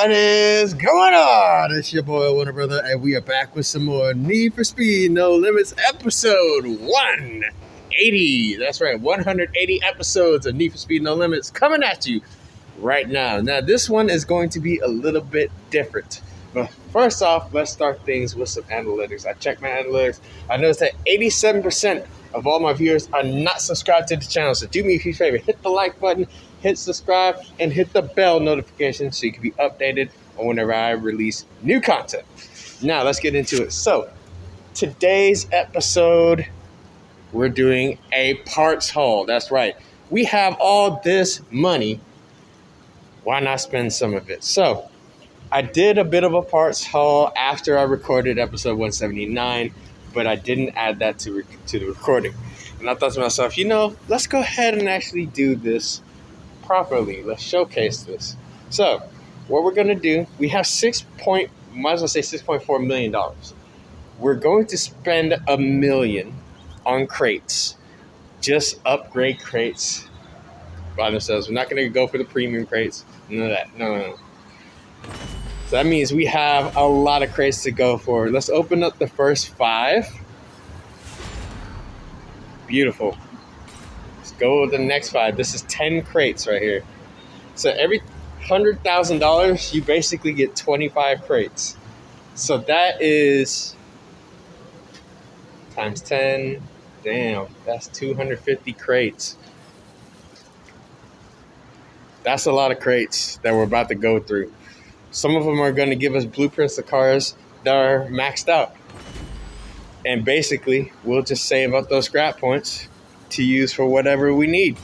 What is going on? It's your boy, Warner Brother, and we are back with some more Need for Speed No Limits episode 180. That's right, 180 episodes of Need for Speed No Limits coming at you right now. Now, this one is going to be a little bit different. But first off, let's start things with some analytics. I checked my analytics. I noticed that 87% of all my viewers are not subscribed to the channel. So do me a huge favor, hit the like button, hit subscribe, and hit the bell notification so you can be updated on whenever I release new content. Now, let's get into it. So, today's episode, we're doing a parts haul. That's right. We have all this money. Why not spend some of it? So, I did a bit of a parts haul after I recorded episode 179, but I didn't add that to the recording. And I thought to myself, let's go ahead and actually do this properly. Let's showcase this. So, what we're going to do, we have $6.4 million. We're going to spend $1 million on crates. Just upgrade crates by themselves. We're not going to go for the premium crates. None of that. No. So that means we have a lot of crates to go for. Let's open up the first 5. Beautiful. Let's go with the next 5. This is 10 crates right here. So every $100,000, you basically get 25 crates. So that is times 10. Damn, that's 250 crates. That's a lot of crates that we're about to go through. Some of them are going to give us blueprints of cars that are maxed out. And basically, we'll just save up those scrap points to use for whatever we need.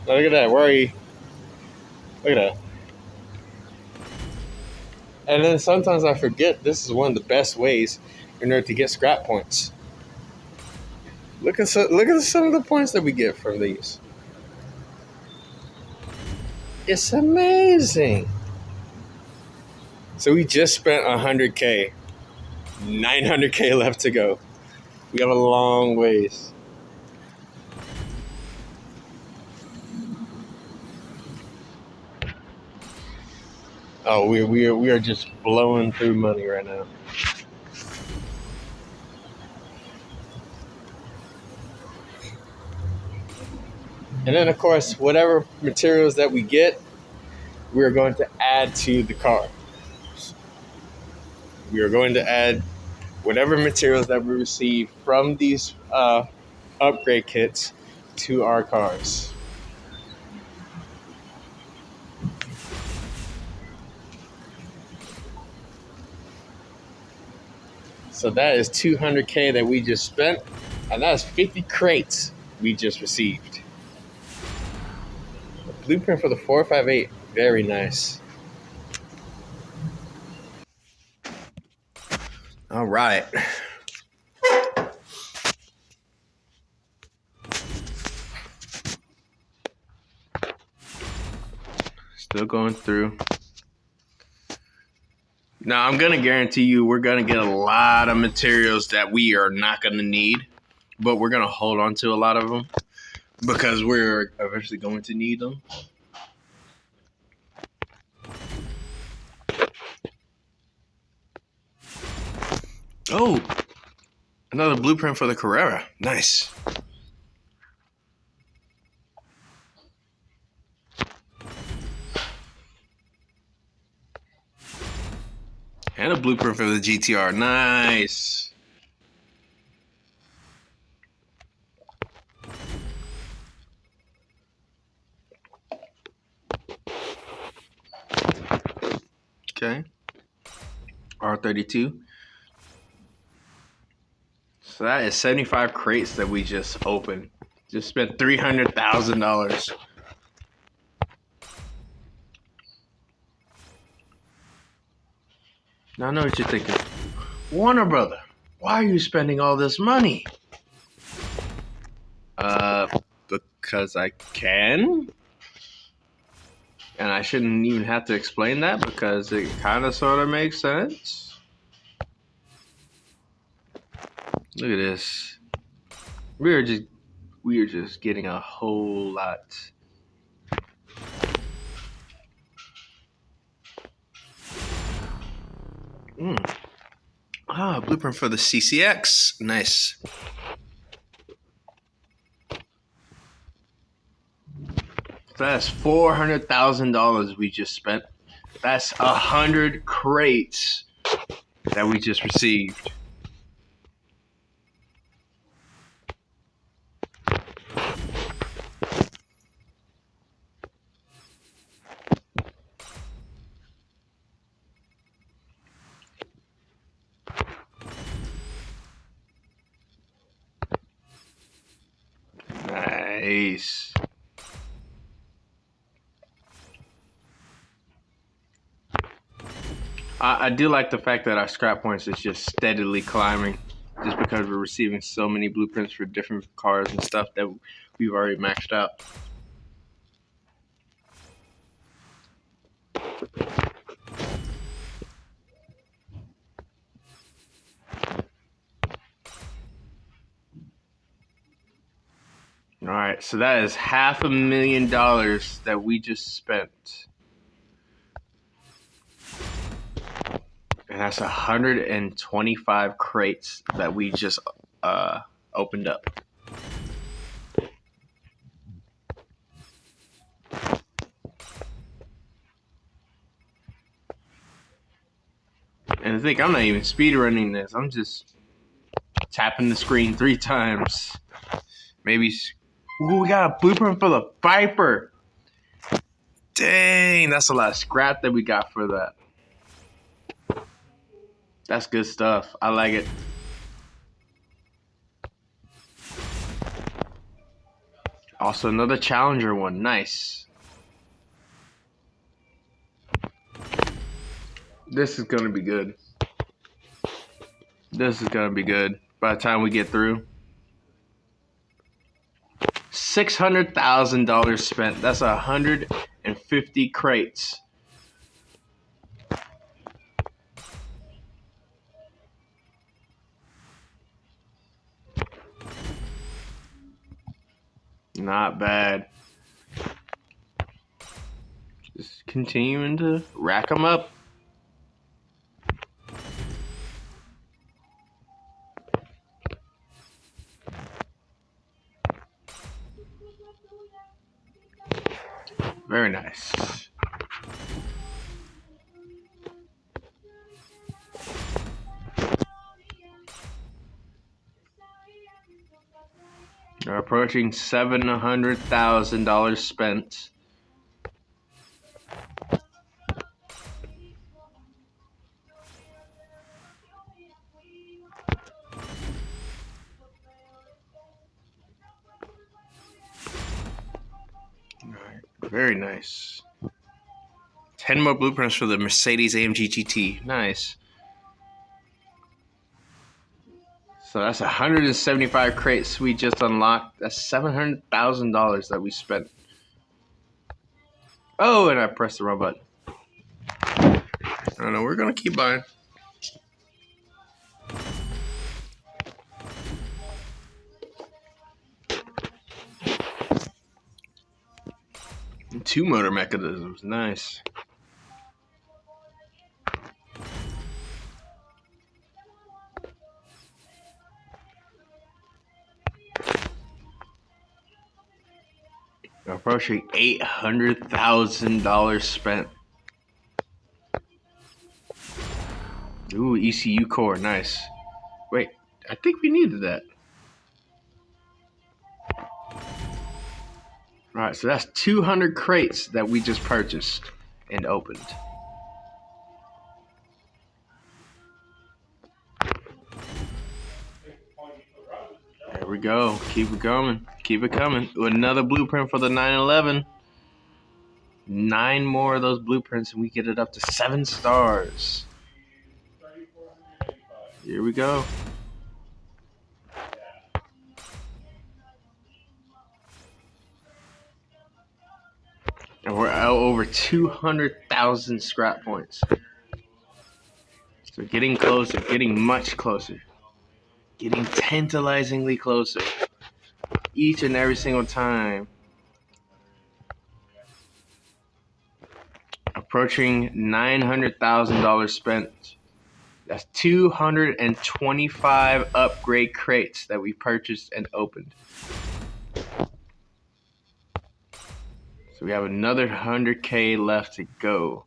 Now, look at that. Where are you? Look at that. And then sometimes I forget this is one of the best ways in order to get scrap points. Look at some of the points that we get from these. It's amazing. So we just spent $100K. 900K left to go. We have a long ways. Oh, we are just blowing through money right now. And then, of course, whatever materials that we get, we are going to add to the car. We are going to add whatever materials that we receive from these upgrade kits to our cars. So that is $200K that we just spent, and that's 50 crates we just received. The blueprint for the 458, very nice. All right. Still going through. Now, I'm going to guarantee you we're going to get a lot of materials that we are not going to need, but we're going to hold on to a lot of them because we're eventually going to need them. Oh, another blueprint for the Carrera. Nice. And a blueprint for the GTR. Nice. Okay. R32. So that is 75 crates that we just opened. Just spent $300,000. Now I know what you're thinking. Warner Brother, why are you spending all this money? Because I can. And I shouldn't even have to explain that because it kind of sort of makes sense. Look at this. We are just getting a whole lot. Blueprint for the CCX. Nice. So that's $400,000 we just spent. That's 100 crates that we just received. Nice. I do like the fact that our scrap points is just steadily climbing, just because we're receiving so many blueprints for different cars and stuff that we've already maxed out. All right, so that is $500,000 that we just spent. And that's 125 crates that we just opened up. And I think I'm not even speed running this. I'm just tapping the screen 3 times. Maybe. Ooh, we got a blueprint for the Viper. Dang, that's a lot of scrap that we got for that. That's good stuff. I like it. Also, another Challenger one. Nice. This is going to be good. This is going to be good by the time we get through. $600,000 spent. That's 150 crates. Not bad. Just continuing to rack them up. Very nice. We're approaching $700,000 spent. All right, very nice. 10 more blueprints for the Mercedes AMG GT. Nice. So that's 175 crates we just unlocked. That's $700,000 that we spent. Oh, and I pressed the wrong button. I don't know. We're going to keep buying. And 2 motor mechanisms. Nice. Approaching $800,000 spent. Ooh, ECU core, nice. Wait, I think we needed that. All right, so that's 200 crates that we just purchased and opened. There we go. Keep it coming. Keep it coming. Another blueprint for the 911. 9 more of those blueprints and we get it up to 7 stars. Here we go. And we're out over 200,000 scrap points. So getting closer, getting much closer. Getting tantalizingly closer. Each and every single time. Approaching $900,000 spent. That's 225 upgrade crates that we purchased and opened. So we have another 100K left to go.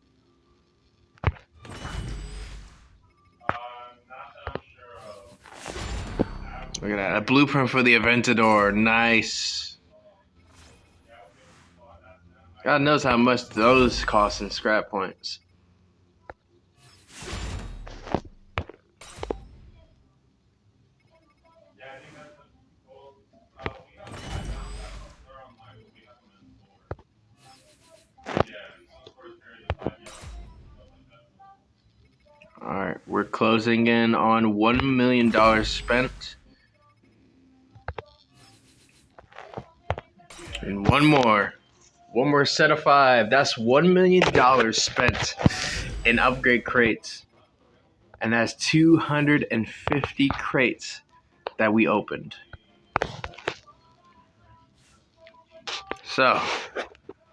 Look at that. A blueprint for the Aventador. Nice. God knows how much those cost in scrap points. Alright, we're closing in on $1 million spent. And one more set of 5. That's $1 million spent in upgrade crates. And that's 250 crates that we opened. So,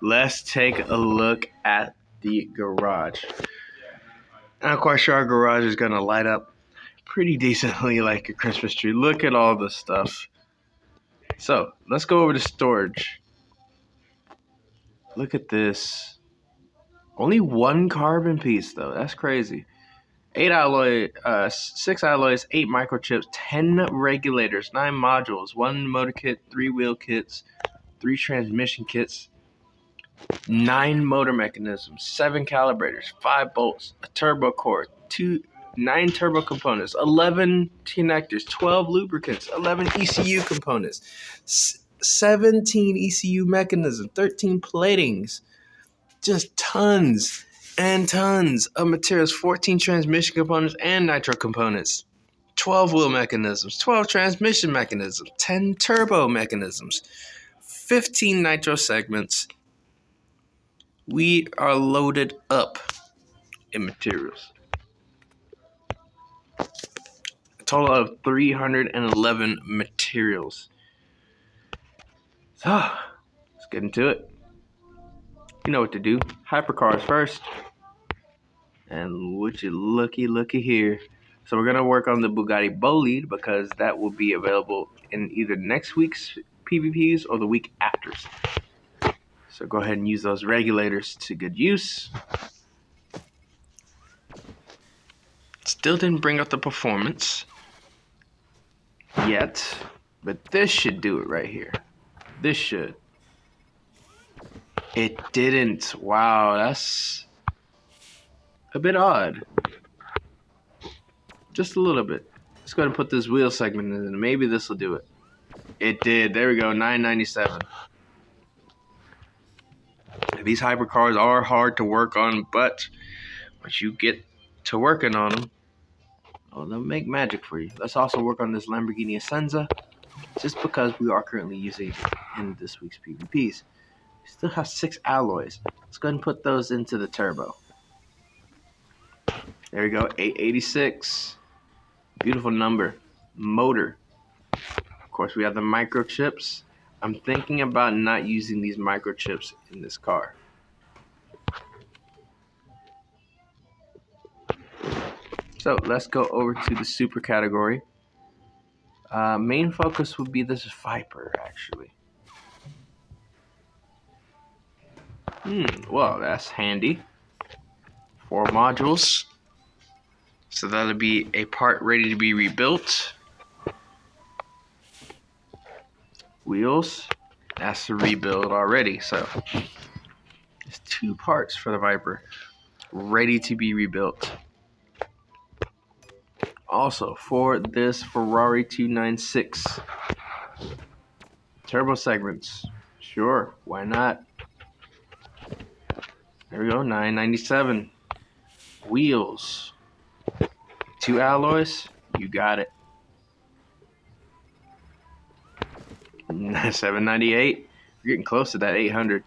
let's take a look at the garage. I'm quite sure our garage is going to light up pretty decently like a Christmas tree. Look at all the stuff. So, let's go over to storage. Look at this. Only one carbon piece, though. That's crazy. 6 alloys, 8 microchips, 10 regulators, 9 modules, 1 motor kit, 3 wheel kits, 3 transmission kits, 9 motor mechanisms, 7 calibrators, 5 bolts, a turbo core, 9 turbo components, 11 connectors, 12 lubricants, 11 ECU components, 17 ECU mechanisms, 13 platings, just tons and tons of materials, 14 transmission components and nitro components, 12 wheel mechanisms, 12 transmission mechanisms, 10 turbo mechanisms, 15 nitro segments. We are loaded up in materials. A total of 311 materials. So, let's get into it. You know what to do. Hypercars first. And would you looky here. So we're going to work on the Bugatti Bolide because that will be available in either next week's PvPs or the week after's. So go ahead and use those regulators to good use. Still didn't bring up the performance yet, but this should do it right here. This should. It didn't. Wow, that's a bit odd. Just a little bit. Let's go ahead and put this wheel segment in, and maybe this will do it. It did. There we go, 997. These hypercars are hard to work on, but once you get to working on them, oh, they'll make magic for you. Let's also work on this Lamborghini Essenza, just because we are currently using it in this week's PvPs. We still have 6 alloys. Let's go ahead and put those into the turbo. There we go, 886. Beautiful number. Motor. Of course, we have the microchips. I'm thinking about not using these microchips in this car. So let's go over to the super category. Main focus would be this Viper, actually. Well, that's handy. 4 modules. So that'll be a part ready to be rebuilt. Wheels. That's a rebuild already. So there's 2 parts for the Viper ready to be rebuilt. Also, for this Ferrari 296, turbo segments. Sure, why not? There we go, 997. Wheels. 2 alloys, you got it. 798. You're getting close to that 800.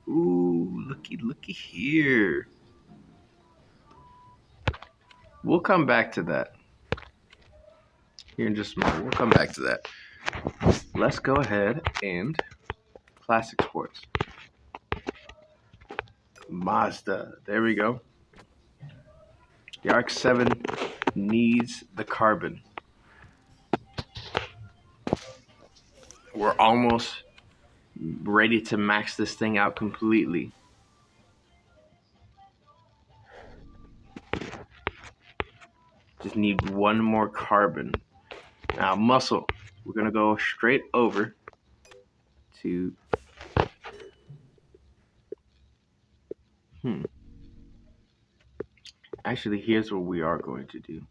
Ooh, looky here. We'll come back to that. Here in just a moment, we'll come back to that. Let's go ahead and Classic Sports. Mazda, there we go. The RX-7 needs the carbon. We're almost ready to max this thing out completely. Just need one more carbon. Now, muscle. We're going to go straight over to... Actually, here's what we are going to do.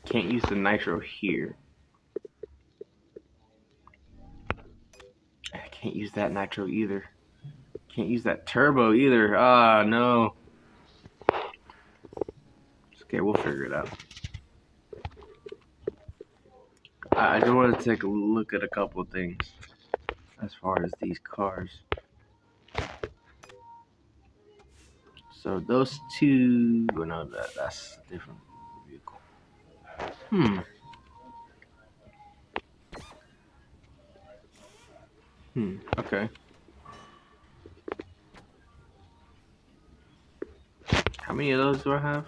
Can't use the nitro here. I can't use that nitro either. Can't use that turbo either. Ah, no. Okay, we'll figure it out. I just want to take a look at a couple of things as far as these cars. So those two, well, no, that's a different vehicle. Okay. How many of those do I have?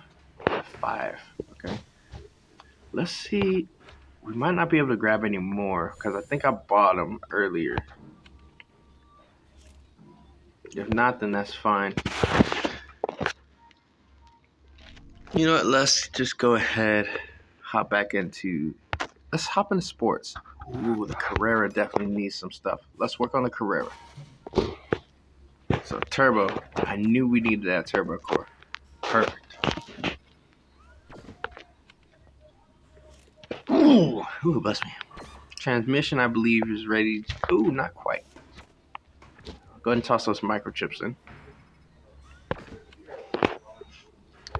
5. Okay. Let's see. We might not be able to grab any more because I think I bought them earlier. If not, then that's fine. You know what? Let's just go ahead, hop back into. Let's hop into sports. Ooh, the Carrera definitely needs some stuff. Let's work on the Carrera. So turbo. I knew we needed that turbo core. Perfect. Ooh, bless me. Transmission, I believe, is ready. Ooh, not quite. Go ahead and toss those microchips in.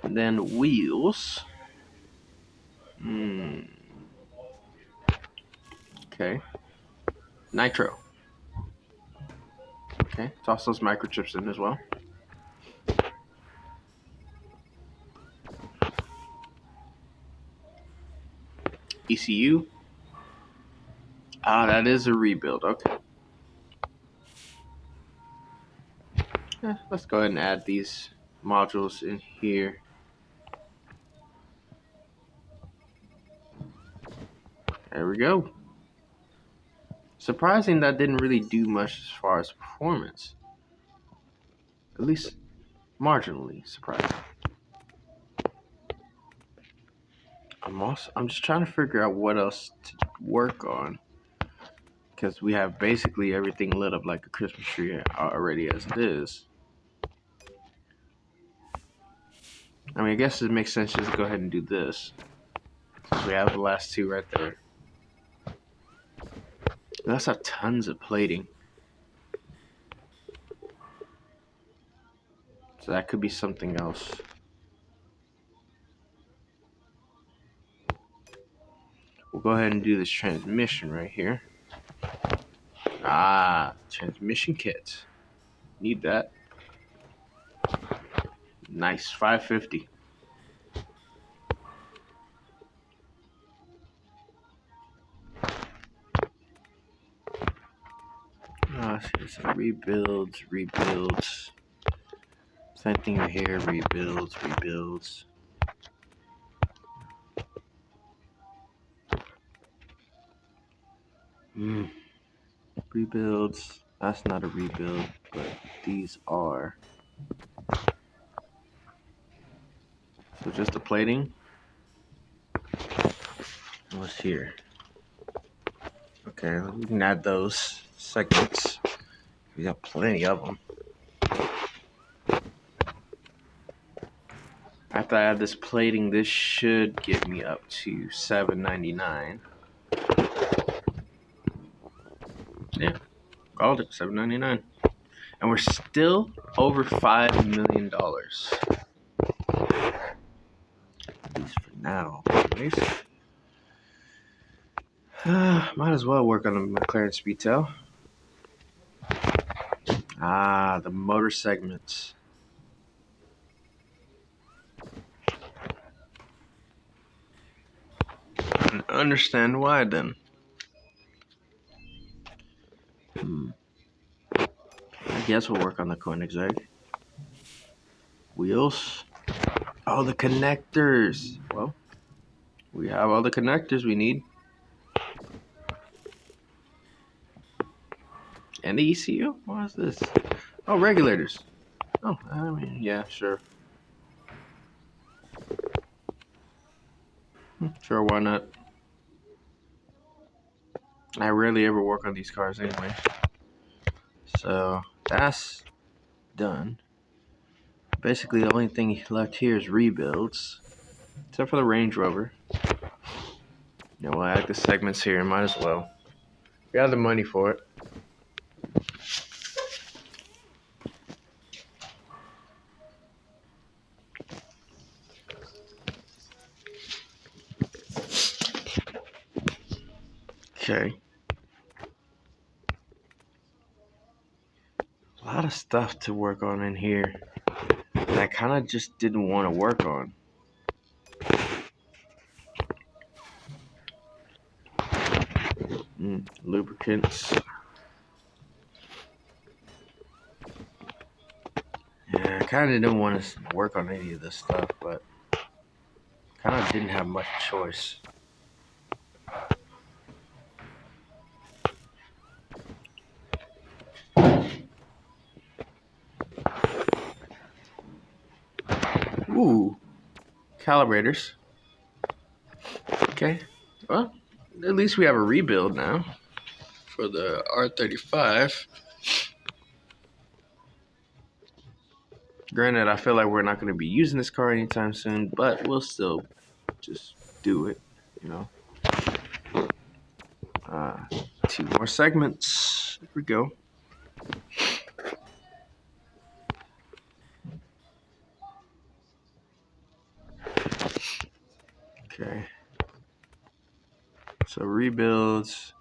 And then wheels. Okay. Nitro. Okay, toss those microchips in as well. ECU. Ah, that is a rebuild. Okay. Let's go ahead and add these modules in here. There we go. Surprising that didn't really do much as far as performance. At least marginally surprising. I'm just trying to figure out what else to work on. Because we have basically everything lit up like a Christmas tree already as it is. I mean, I guess it makes sense just to go ahead and do this. Since we have the last two right there. That's have tons of plating. So that could be something else. We'll go ahead and do this transmission right here. Ah, transmission kit. Need that. Nice, 550. So rebuilds. Same thing here, rebuilds. Rebuilds. That's not a rebuild, but these are. So just the plating. What's here? Okay, we can add those segments. We got plenty of them. After I add this plating, this should get me up to $7.99. Yeah, called it $7.99, and we're still over $5 million. At least for now. Might as well work on the McLaren Speedtail. Ah, the motor segments. I understand why then. I guess we'll work on the Koenigsegg. Wheels. Oh, the connectors. Well, we have all the connectors we need. And the ECU? What is this? Oh, regulators. Oh, I mean, yeah, sure. Sure, why not? I rarely ever work on these cars anyway. So, that's done. Basically, the only thing left here is rebuilds. Except for the Range Rover. Yeah, we'll add the segments here, might as well. We have the money for it. Okay. A lot of stuff to work on in here that I kind of just didn't want to work on. Lubricants. Yeah, I kind of didn't want to work on any of this stuff, but kind of didn't have much choice. Ooh, calibrators. Okay, well, at least we have a rebuild now for the R35. Granted, I feel like we're not going to be using this car anytime soon, but we'll still just do it, you know. 2 more segments. Here we go. Okay. So rebuilds.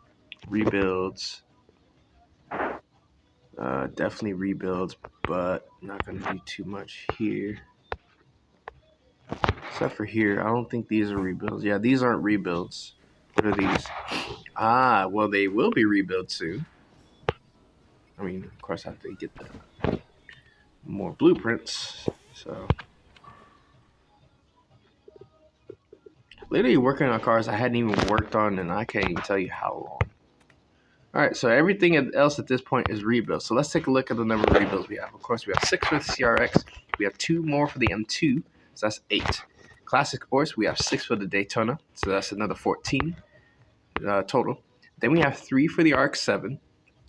Definitely rebuilds, but not going to do too much here. Except for here, I don't think these are rebuilds. Yeah, these aren't rebuilds. What are these? Ah, well, they will be rebuilt soon. I mean, of course, after they get the more blueprints. So, literally working on cars I hadn't even worked on, and I can't even tell you how long. All right, so everything else at this point is rebuilt. So let's take a look at the number of rebuilds we have. Of course, we have 6 for the CRX. We have 2 more for the M2, so that's 8. Classic Horse, we have 6 for the Daytona, so that's another 14 total. Then we have 3 for the RX-7,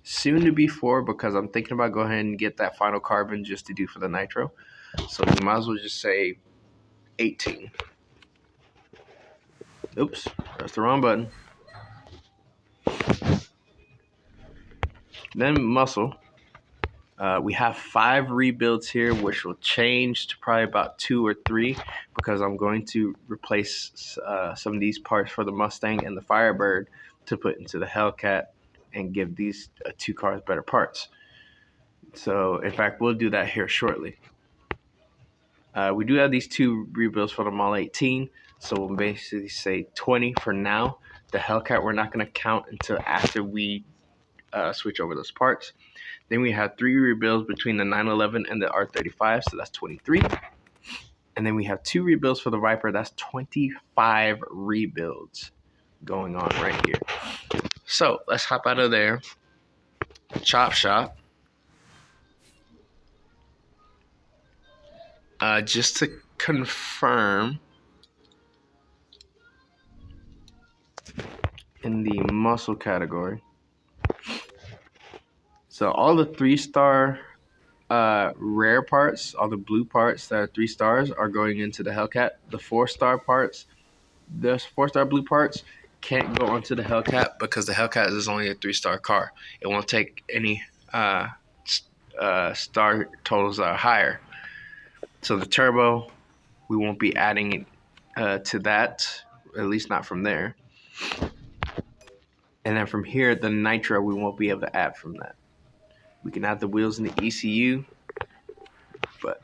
soon to be 4 because I'm thinking about going ahead and get that final carbon just to do for the nitro. So we might as well just say 18. Oops, that's the wrong button. Then muscle. We have 5 rebuilds here, which will change to probably about 2 or 3 because I'm going to replace some of these parts for the Mustang and the Firebird to put into the Hellcat and give these 2 cars better parts. So, in fact, we'll do that here shortly. We do have these 2 rebuilds for the Model 18, so we'll basically say 20 for now. The Hellcat we're not going to count until after we switch over those parts. Then we have 3 rebuilds between the 911 and the R35, so that's 23. And then we have 2 rebuilds for the Viper, that's 25 rebuilds going on right here. So let's hop out of there. Chop shop. Just to confirm, in the muscle category, so all the 3-star rare parts, all the blue parts that are 3 stars are going into the Hellcat. The 4-star parts, the 4-star blue parts can't go onto the Hellcat because the Hellcat is only a 3-star car. It won't take any star totals that are higher. So the turbo, we won't be adding to that, at least not from there. And then from here, the nitro, we won't be able to add from that. We can add the wheels in the ECU, but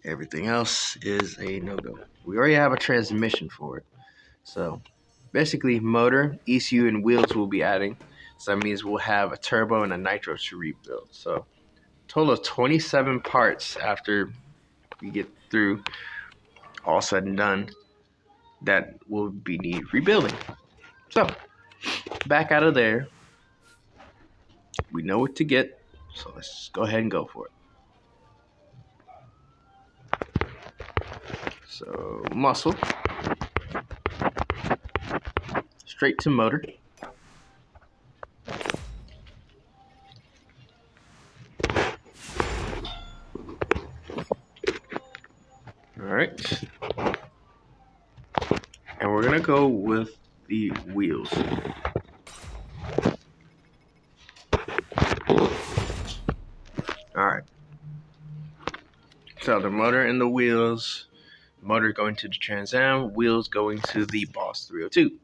everything else is a no-go. We already have a transmission for it. So basically, motor, ECU, and wheels we'll be adding. So that means we'll have a turbo and a nitro to rebuild. So total of 27 parts after we get through all said and done that will be need rebuilding. So back out of there, we know what to get, so let's go ahead and go for it. So muscle, straight to motor. All right, and we're gonna go with the wheels. All right, so the motor and the wheels, motor going to the Trans Am, wheels going to the Boss 302.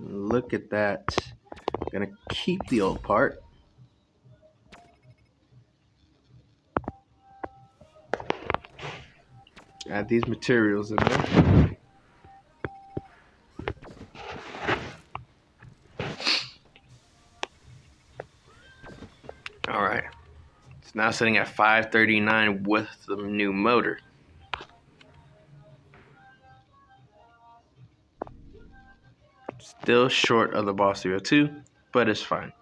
Look at that. I'm gonna keep the old part. Add these materials in there. All right. It's now sitting at 539 with the new motor. Still short of the Boss 302, but it's fine.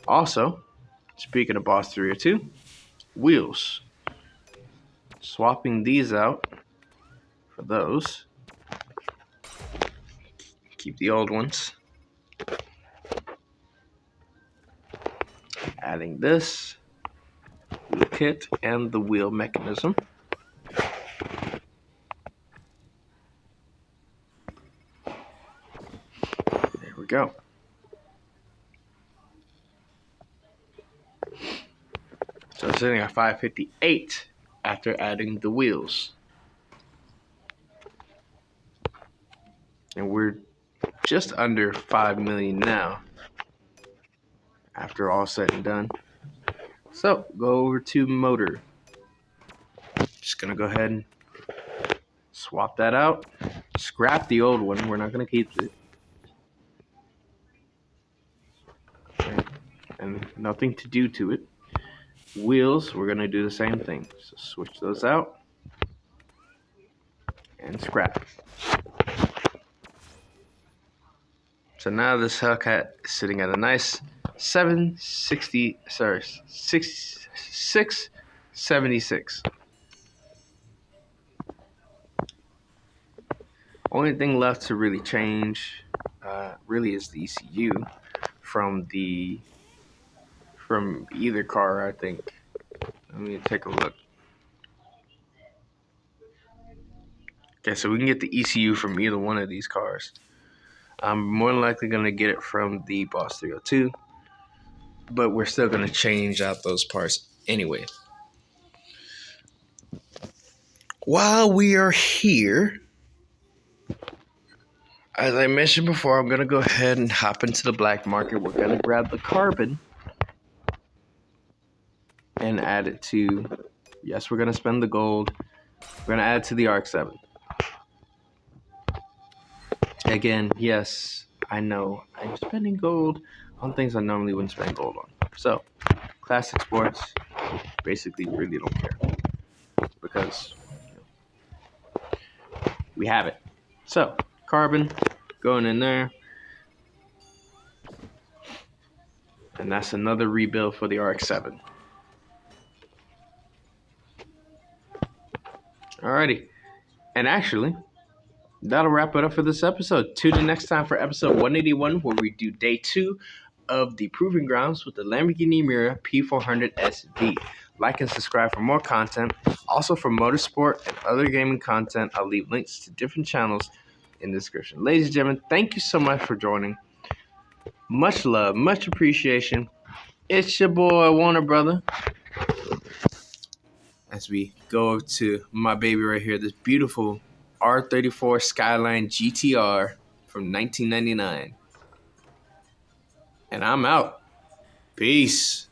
Also, speaking of Boss 302, wheels. Swapping these out for those. Keep the old ones. Adding this wheel kit and the wheel mechanism. There we go. So it's sitting at 558 after adding the wheels. And we're just under 5 million now after all said and done. So go over to motor. Just gonna go ahead and swap that out. Scrap the old one. We're not gonna keep it. And nothing to do to it. Wheels, we're gonna do the same thing. So switch those out and scrap. So now this Hellcat is sitting at a nice 676. Only thing left to really change really is the ECU from either car, I think. Let me take a look. Okay, so we can get the ECU from either one of these cars. I'm more than likely going to get it from the Boss 302, but we're still going to change out those parts anyway. While we are here, as I mentioned before, I'm going to go ahead and hop into the black market. We're going to grab the carbon and add it to, yes, we're going to spend the gold. We're going to add it to the RX-7. Again, yes, I know I'm spending gold on things I normally wouldn't spend gold on. So, classic sports, basically really don't care because we have it. So, carbon going in there. And that's another rebuild for the RX-7. Alrighty. And actually, that'll wrap it up for this episode. Tune in next time for episode 181, where we do day 2 of the Proving Grounds with the Lamborghini Miura P400 SV. Like and subscribe for more content. Also for motorsport and other gaming content, I'll leave links to different channels in the description. Ladies and gentlemen, thank you so much for joining. Much love, much appreciation. It's your boy, Warner Brother. As we go to my baby right here, this beautiful R34 Skyline GTR from 1999. And I'm out. Peace.